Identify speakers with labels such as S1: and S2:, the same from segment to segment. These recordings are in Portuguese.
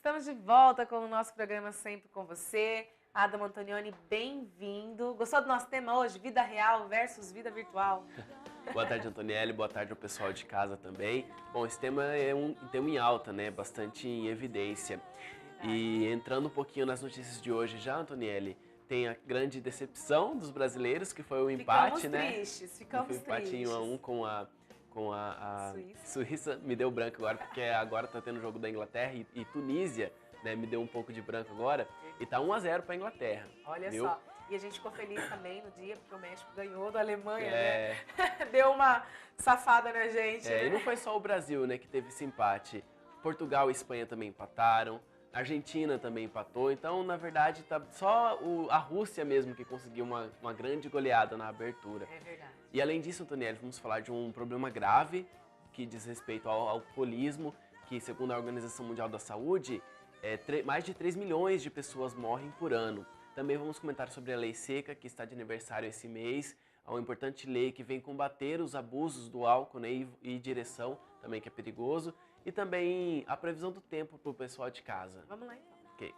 S1: Estamos de volta com o nosso programa Sempre com Você. Adamo Antonioni, bem-vindo. Gostou do nosso tema hoje? Vida real versus vida virtual.
S2: Boa tarde, Antonielli. Boa tarde ao pessoal de casa também. Bom, esse tema é um tema em alta, né? Bastante em evidência. E entrando um pouquinho nas notícias de hoje já, Antonielli, tem a grande decepção dos brasileiros, que foi o empate, né?
S1: Ficamos
S2: foi um empate
S1: tristes.
S2: 1-1 com a Suíça. Me deu branco agora, porque agora tá tendo o jogo da Inglaterra e Tunísia, né? Me deu um pouco de branco agora. E tá 1-0 pra Inglaterra.
S1: Olha
S2: viu?
S1: só. E a gente ficou feliz também no dia, porque o México ganhou da Alemanha, né? Deu uma safada na gente, né?
S2: E não foi só o Brasil, né, que teve esse empate. Portugal e Espanha também empataram. A Argentina também empatou. Então, na verdade, tá só a Rússia mesmo que conseguiu uma grande goleada na abertura.
S1: É verdade.
S2: E além disso, Antonielli, vamos falar de um problema grave que diz respeito ao alcoolismo, que segundo a Organização Mundial da Saúde, mais de 3 milhões de pessoas morrem por ano. Também vamos comentar sobre a Lei Seca, que está de aniversário esse mês. É uma importante lei que vem combater os abusos do álcool, né, e direção, também que é perigoso. E também a previsão do tempo para o pessoal de casa.
S1: Vamos lá então.
S2: Ok.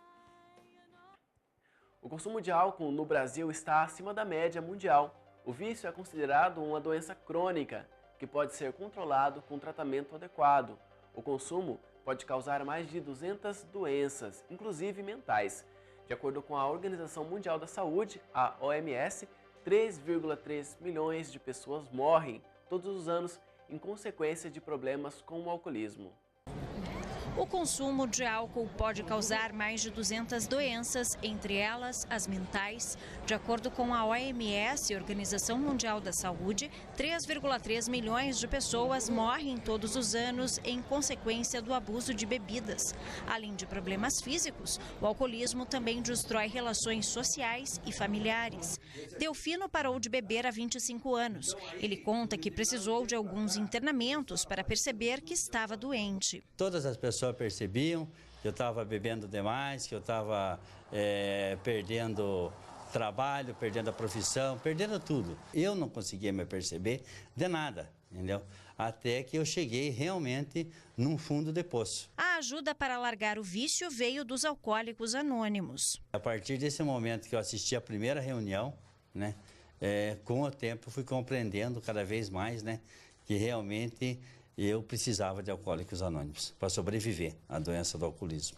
S2: O consumo de álcool no Brasil está acima da média mundial. O vício é considerado uma doença crônica, que pode ser controlado com tratamento adequado. O consumo pode causar mais de 200 doenças, inclusive mentais. De acordo com a Organização Mundial da Saúde, a OMS, 3,3 milhões de pessoas morrem todos os anos em consequência de problemas com o alcoolismo.
S3: O consumo de álcool pode causar mais de 200 doenças, entre elas as mentais. De acordo com a OMS, Organização Mundial da Saúde, 3,3 milhões de pessoas morrem todos os anos em consequência do abuso de bebidas. Além de problemas físicos, o alcoolismo também destrói relações sociais e familiares. Delfino parou de beber há 25 anos. Ele conta que precisou de alguns internamentos para perceber que estava doente.
S4: Todas as pessoas percebiam que eu estava bebendo demais, que eu estava perdendo trabalho, perdendo a profissão, perdendo tudo. Eu não conseguia me perceber de nada, entendeu? Até que eu cheguei realmente num fundo de poço.
S3: A ajuda para largar o vício veio dos Alcoólicos Anônimos.
S4: A partir desse momento que eu assisti a primeira reunião, né, com o tempo fui compreendendo cada vez mais, né, que realmente eu precisava de Alcoólicos Anônimos para sobreviver à doença do alcoolismo.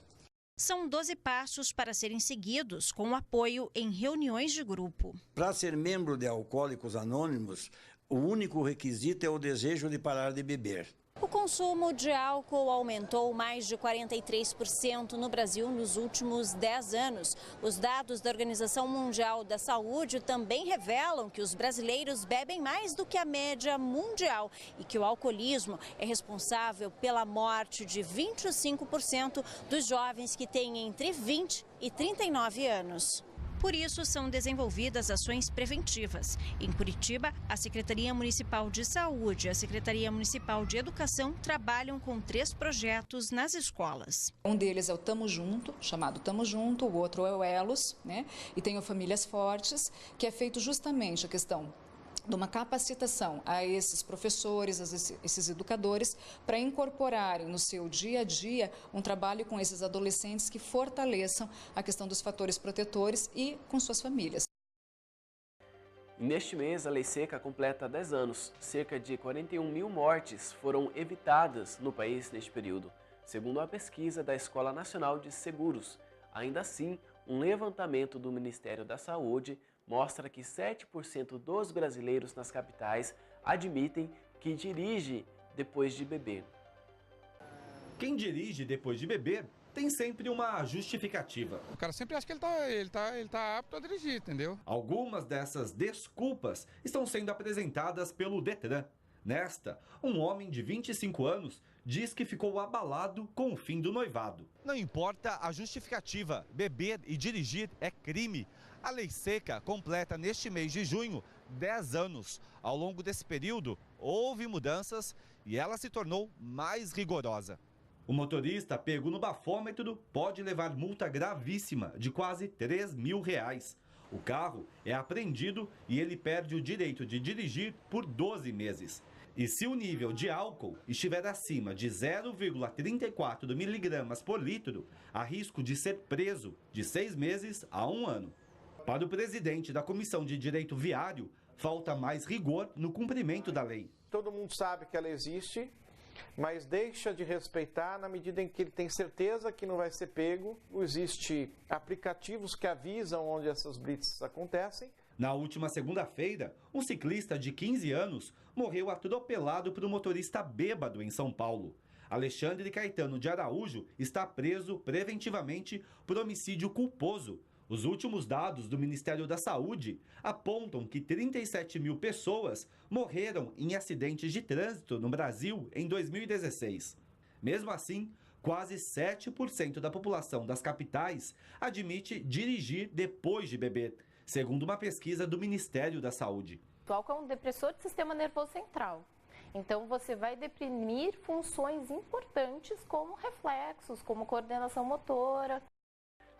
S3: São 12 passos para serem seguidos com apoio em reuniões de grupo.
S5: Para ser membro de Alcoólicos Anônimos, o único requisito é o desejo de parar de beber.
S3: O consumo de álcool aumentou mais de 43% no Brasil nos últimos 10 anos. Os dados da Organização Mundial da Saúde também revelam que os brasileiros bebem mais do que a média mundial e que o alcoolismo é responsável pela morte de 25% dos jovens que têm entre 20 e 39 anos. Por isso, são desenvolvidas ações preventivas. Em Curitiba, a Secretaria Municipal de Saúde e a Secretaria Municipal de Educação trabalham com 3 projetos nas escolas.
S6: Um deles é o Tamo Junto, chamado Tamo Junto, o outro é o Elos, né? E tem o Famílias Fortes, que é feito justamente a questão de uma capacitação a esses professores, a esses educadores, para incorporarem no seu dia a dia um trabalho com esses adolescentes que fortaleçam a questão dos fatores protetores e com suas famílias.
S2: Neste mês, a Lei Seca completa 10 anos. Cerca de 41 mil mortes foram evitadas no país neste período, segundo a pesquisa da Escola Nacional de Seguros. Ainda assim, um levantamento do Ministério da Saúde mostra que 7% dos brasileiros nas capitais admitem que dirige depois de beber.
S7: Quem dirige depois de beber tem sempre uma justificativa.
S8: O cara sempre acha que ele tá apto a dirigir, entendeu?
S7: Algumas dessas desculpas estão sendo apresentadas pelo Detran. Nesta, um homem de 25 anos diz que ficou abalado com o fim do noivado. Não importa a justificativa, beber e dirigir é crime. A Lei Seca completa neste mês de junho 10 anos. Ao longo desse período, houve mudanças e ela se tornou mais rigorosa. O motorista pego no bafômetro pode levar multa gravíssima de quase R$3 mil. O carro é apreendido e ele perde o direito de dirigir por 12 meses. E se o nível de álcool estiver acima de 0,34 miligramas por litro, há risco de ser preso de 6 meses a 1 ano. Para o presidente da Comissão de Direito Viário, falta mais rigor no cumprimento da lei.
S9: Todo mundo sabe que ela existe, mas deixa de respeitar na medida em que ele tem certeza que não vai ser pego. Existem aplicativos que avisam onde essas blitzes acontecem.
S7: Na última segunda-feira, um ciclista de 15 anos morreu atropelado por um motorista bêbado em São Paulo. Alexandre Caetano de Araújo está preso preventivamente por homicídio culposo. Os últimos dados do Ministério da Saúde apontam que 37 mil pessoas morreram em acidentes de trânsito no Brasil em 2016. Mesmo assim, quase 7% da população das capitais admite dirigir depois de beber, segundo uma pesquisa do Ministério da Saúde.
S10: O álcool é um depressor do sistema nervoso central. Então, você vai deprimir funções importantes como reflexos, como coordenação motora.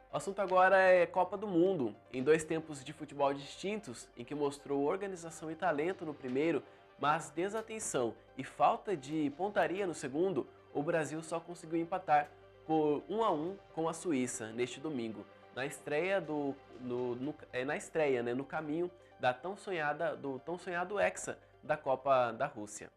S2: O assunto agora é Copa do Mundo. Em 2 tempos de futebol distintos, em que mostrou organização e talento no primeiro, mas desatenção e falta de pontaria no segundo, o Brasil só conseguiu empatar por 1-1 com a Suíça neste domingo, na estreia no caminho do tão sonhado Hexa da Copa da Rússia.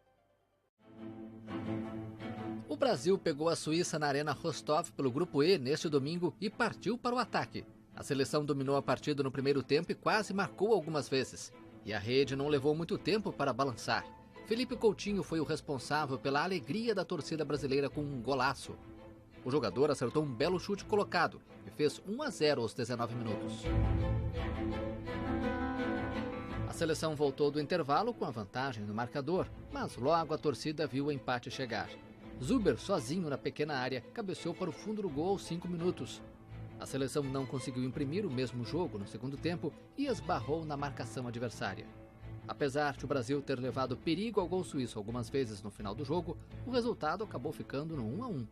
S11: O Brasil pegou a Suíça na Arena Rostov pelo Grupo E neste domingo e partiu para o ataque. A seleção dominou a partida no primeiro tempo e quase marcou algumas vezes. E a rede não levou muito tempo para balançar. Felipe Coutinho foi o responsável pela alegria da torcida brasileira com um golaço. O jogador acertou um belo chute colocado e fez 1-0 aos 19 minutos. A seleção voltou do intervalo com a vantagem no marcador, mas logo a torcida viu o empate chegar. Zuber, sozinho na pequena área, cabeceou para o fundo do gol aos 5 minutos. A seleção não conseguiu imprimir o mesmo jogo no segundo tempo e esbarrou na marcação adversária. Apesar de o Brasil ter levado perigo ao gol suíço algumas vezes no final do jogo, o resultado acabou ficando no 1-1.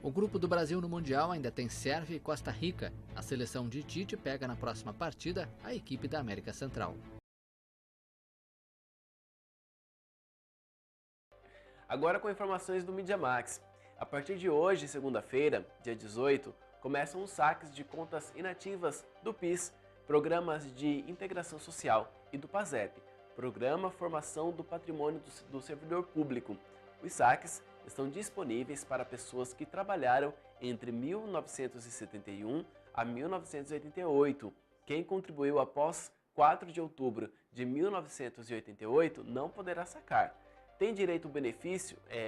S11: O grupo do Brasil no Mundial ainda tem Sérvia e Costa Rica. A seleção de Tite pega na próxima partida a equipe da América Central.
S2: Agora com informações do Mídia Max. A partir de hoje, segunda-feira, dia 18, começam os saques de contas inativas do PIS, Programas de Integração Social, e do PASEP, Programa Formação do Patrimônio do Servidor Público. Os saques estão disponíveis para pessoas que trabalharam entre 1971 a 1988. Quem contribuiu após 4 de outubro de 1988 não poderá sacar. Tem direito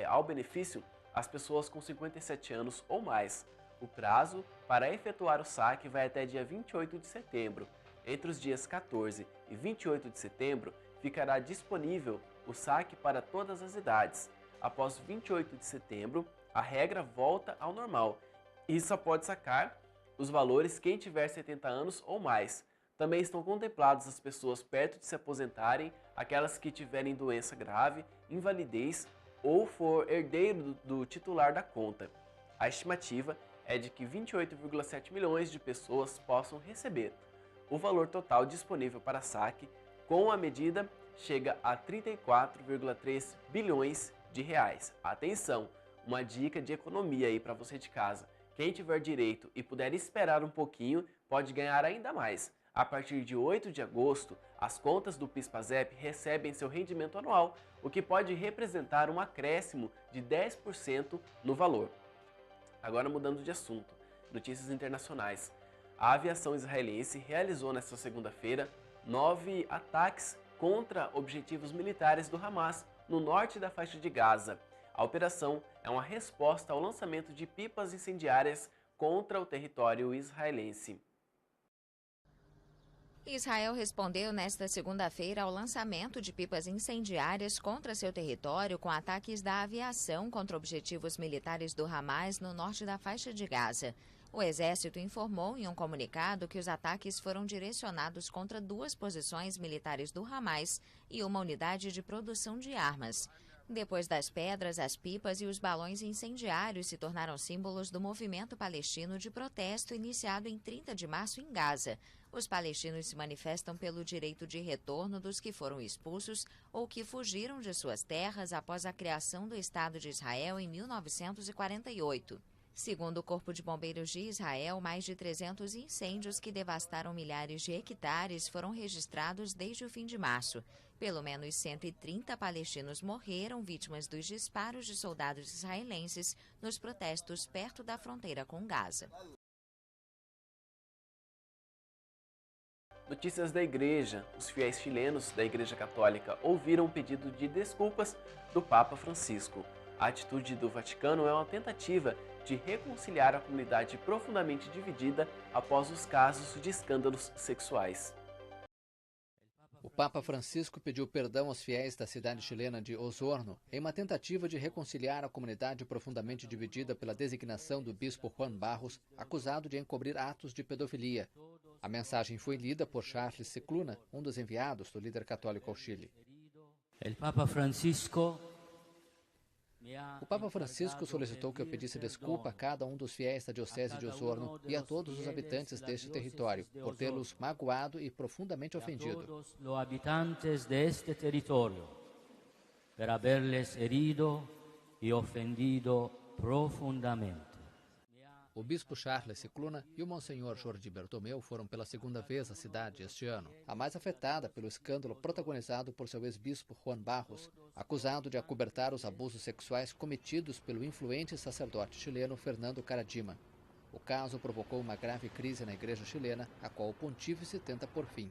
S2: ao benefício as pessoas com 57 anos ou mais. O prazo para efetuar o saque vai até dia 28 de setembro. Entre os dias 14 e 28 de setembro, ficará disponível o saque para todas as idades. Após 28 de setembro, a regra volta ao normal e só pode sacar os valores quem tiver 70 anos ou mais. Também estão contempladas as pessoas perto de se aposentarem, aquelas que tiverem doença grave, invalidez ou for herdeiro do titular da conta. A estimativa é de que 28,7 milhões de pessoas possam receber. O valor total disponível para saque com a medida chega a 34,3 bilhões de reais. Atenção, uma dica de economia aí para você de casa. Quem tiver direito e puder esperar um pouquinho, pode ganhar ainda mais. A partir de 8 de agosto, as contas do PIS/PASEP recebem seu rendimento anual, o que pode representar um acréscimo de 10% no valor. Agora mudando de assunto, notícias internacionais. A aviação israelense realizou nesta segunda-feira 9 ataques contra objetivos militares do Hamas no norte da faixa de Gaza. A operação é uma resposta ao lançamento de pipas incendiárias contra o território israelense.
S12: Israel respondeu nesta segunda-feira ao lançamento de pipas incendiárias contra seu território com ataques da aviação contra objetivos militares do Hamas no norte da faixa de Gaza. O exército informou em um comunicado que os ataques foram direcionados contra 2 posições militares do Hamas e uma unidade de produção de armas. Depois das pedras, as pipas e os balões incendiários se tornaram símbolos do movimento palestino de protesto iniciado em 30 de março em Gaza, Os palestinos se manifestam pelo direito de retorno dos que foram expulsos ou que fugiram de suas terras após a criação do Estado de Israel em 1948. Segundo o Corpo de Bombeiros de Israel, mais de 300 incêndios que devastaram milhares de hectares foram registrados desde o fim de março. Pelo menos 130 palestinos morreram vítimas dos disparos de soldados israelenses nos protestos perto da fronteira com Gaza.
S2: Notícias da Igreja. Os fiéis chilenos da Igreja Católica ouviram um pedido de desculpas do Papa Francisco. A atitude do Vaticano é uma tentativa de reconciliar a comunidade profundamente dividida após os casos de escândalos sexuais.
S11: O Papa Francisco pediu perdão aos fiéis da cidade chilena de Osorno em uma tentativa de reconciliar a comunidade profundamente dividida pela designação do bispo Juan Barros, acusado de encobrir atos de pedofilia. A mensagem foi lida por Charles Cicluna, um dos enviados do líder católico ao Chile. O Papa Francisco solicitou que eu pedisse desculpa a cada um dos fiéis da Diocese de Osorno e a todos os habitantes deste território por tê-los magoado e profundamente ofendido.
S13: Per haberles herido e ofendido profundamente.
S11: O bispo Charles Cicluna e o monsenhor Jordi Bertomeu foram pela segunda vez à cidade este ano, a mais afetada pelo escândalo protagonizado por seu ex-bispo Juan Barros, acusado de acobertar os abusos sexuais cometidos pelo influente sacerdote chileno Fernando Karadima. O caso provocou uma grave crise na igreja chilena, a qual o pontífice tenta pôr fim.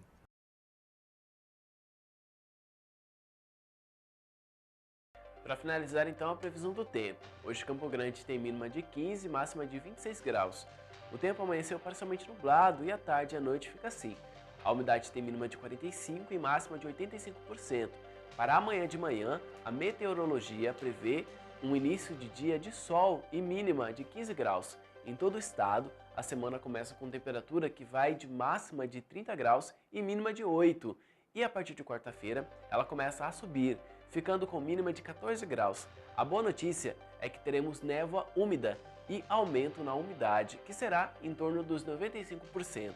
S2: Para finalizar, então, a previsão do tempo. Hoje, Campo Grande tem mínima de 15 e máxima de 26 graus. O tempo amanheceu parcialmente nublado e à tarde e à noite fica assim. A umidade tem mínima de 45% e máxima de 85%. Para amanhã de manhã, a meteorologia prevê um início de dia de sol e mínima de 15 graus. Em todo o estado, a semana começa com temperatura que vai de máxima de 30 graus e mínima de 8. E a partir de quarta-feira, ela começa a subir, ficando com mínima de 14 graus. A boa notícia é que teremos névoa úmida e aumento na umidade, que será em torno dos 95%.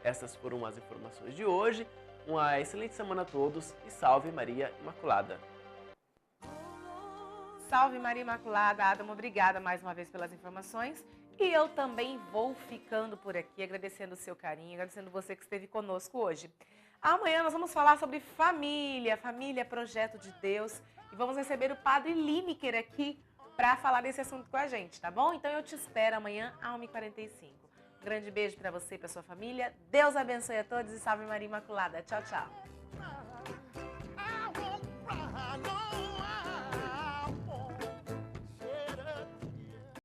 S2: Essas foram as informações de hoje. Uma excelente semana a todos e salve Maria Imaculada!
S1: Salve Maria Imaculada! Adamo, obrigada mais uma vez pelas informações. E eu também vou ficando por aqui, agradecendo o seu carinho, agradecendo você que esteve conosco hoje. Amanhã nós vamos falar sobre família, família, projeto de Deus. E vamos receber o Padre Lineker aqui para falar desse assunto com a gente, tá bom? Então eu te espero amanhã às 1h45. Um grande beijo para você e para sua família. Deus abençoe a todos e salve Maria Imaculada. Tchau, tchau.